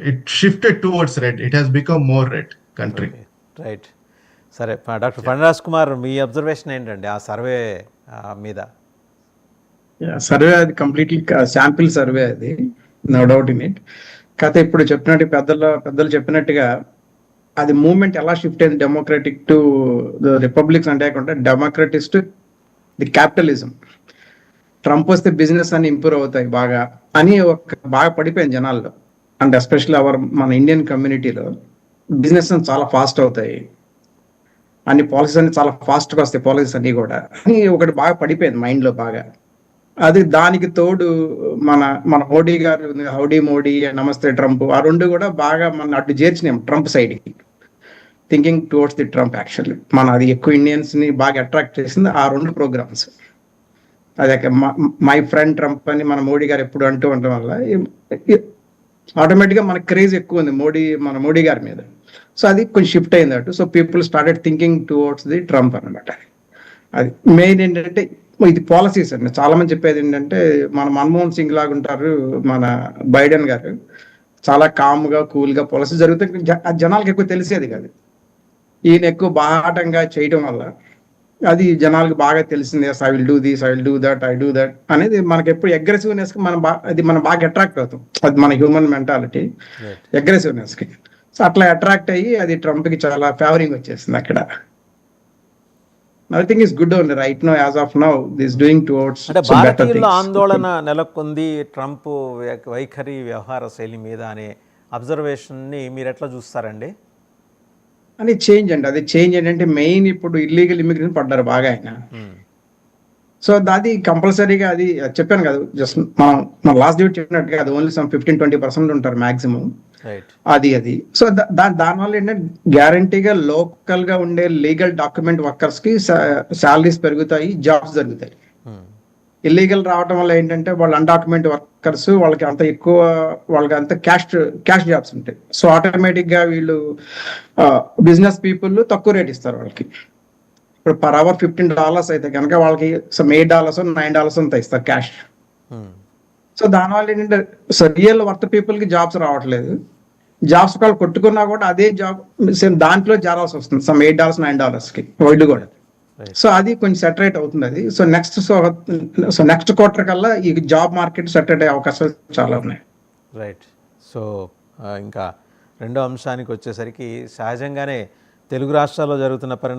it shifted towards red. It has become more red country. Okay, right. సరే, doctor Phaniraj Kumar, మీ observation ఏంటండి ఆ survey మీద? Survey అది completely sample survey, అది no doubt in it. కాకపోతే ఇప్పుడు చెప్పినట్టు పెద్దలు చెప్పినట్టుగా అది మూవ్మెంట్ ఎలా షిఫ్ట్ అయింది డెమోక్రటిక్ టు రిపబ్లిక్స్ అంటే కాకుండా democratics to the capitalism. Trump వస్తే బిజినెస్ అన్ని ఇంప్రూవ్ అవుతాయి బాగా అని బాగా పడిపోయింది జనాల్లో. అండ్ ఎస్పెషల్లీ మన ఇండియన్ కమ్యూనిటీలో బిజినెస్ చాలా ఫాస్ట్ అవుతాయి, అన్ని పాలసీస్ అన్ని చాలా ఫాస్ట్గా వస్తాయి, పాలసీస్ అన్ని కూడా అని ఒకటి బాగా పడిపోయింది మైండ్లో బాగా. అది దానికి తోడు మన మోడీ గారు, హౌడీ మోడీ, నమస్తే ట్రంప్, ఆ రెండు కూడా బాగా మన అటు చేర్చినాం ట్రంప్ సైడ్కి, thinking towards the Trump. Actually అది ఎక్కువ ఇండియన్స్ ని బాగా అట్రాక్ట్ చేసింది ఆ రెండు ప్రోగ్రామ్స్. అదే మై ఫ్రెండ్ ట్రంప్ అని మన మోడీ గారు ఎప్పుడు అంటూ ఉండడం వల్ల ఆటోమేటిక్గా మనకు క్రేజ్ ఎక్కువ ఉంది మన మోడీ గారి మీద. సో అది కొంచెం షిఫ్ట్ అయింది అటు. So people started thinking towards the Trump అనమాట. అది మెయిన్ ఏంటంటే ఇది పాలసీస్ అండి. చాలా మంది చెప్పేది ఏంటంటే మన మన్మోహన్ సింగ్ లాగా ఉంటారు మన బైడెన్ గారు, చాలా కామ్గా కూల్గా పాలసీ జరుగుతాయి, జనాలకు ఎక్కువ తెలిసేది కాదు. ఈయన ఎక్కువ బాహాటంగా చేయటం వల్ల అది జనాలకు బాగా తెలిసింది. I will do this, I will do that, I do that అనేది మనకి ఎప్పుడు అగ్రెసివ్నెస్ కి మనం బాగా అట్రాక్ట్ అవుతాం. అది మన హ్యూమన్ మెంటాలిటీ, అగ్రెసివ్నెస్ కి. సో అట్లా అట్రాక్ట్ అయ్యి అది ట్రంప్ కి చాలా ఫేవరింగ్ వచ్చేసింది అక్కడ. Nothing is good only right now, as of now this doing towards. అంటే భారతీయుల్లో ఆందోళన నెలకొంది ట్రంప్ వైఖరి, వ్యవహార శైలి మీద అనే అబ్జర్వేషన్ని మీరు ఎట్లా చూస్తారండి? అని చేంజ్ అండి. అది చేంజ్ ఏంటంటే మెయిన్ ఇప్పుడు ఇల్లీగల్ ఇమిగ్రేషన్ పడ్డారు బాగా ఆయన. సో అది కంపల్సరీగా అది చెప్పాను కదా, జస్ట్ మన లాస్ట్ డేట్ చెప్పినట్టుగా అది ఓన్లీ 15-20% ఉంటారు మాక్సిమం. అది సో దానివల్ల ఏంటంటే గ్యారంటీగా లోకల్ గా ఉండే లీగల్ డాక్యుమెంట్ వర్కర్స్ కి శాలరీస్ పెరుగుతాయి, జాబ్స్ జరుగుతాయి. ఇల్లీగల్ రావడం వల్ల ఏంటంటే వాళ్ళు అన్డాక్యుమెంట్ వర్కర్స్, వాళ్ళకి అంత క్యాష్ జాబ్స్ ఉంటాయి. సో ఆటోమేటిక్ గా వీళ్ళు బిజినెస్ పీపుల్ తక్కువ రేట్ ఇస్తారు వాళ్ళకి. ఇప్పుడు పర్ అవర్ $15 అయితే కనుక వాళ్ళకి $8, $9 అంత ఇస్తారు క్యాష్. సో దానివల్ల ఏంటంటే రియల్ వర్త్ పీపుల్ కి జాబ్స్ రావట్లేదు. జాబ్స్ వాళ్ళు కొట్టుకున్నా కూడా అదే జాబ్ సేమ్ దాంట్లో చేరాల్సి వస్తుంది $8, $9 కి వాళ్ళు కూడా. సో అది కొంచెం సెటరేట్ అవుతుంది అది. సో నెక్స్ట్ క్వార్టర్ కల్లా ఈ జాబ్ మార్కెట్ సెటరేట్ అయ్యే అవకాశాలు చాలా ఉన్నాయి. రైట్. సో ఇంకా రెండో అంశానికి వచ్చేసరికి సహజంగానే తెలుగు రాష్ట్రాల్లో జరుగుతున్న పరిణామాలు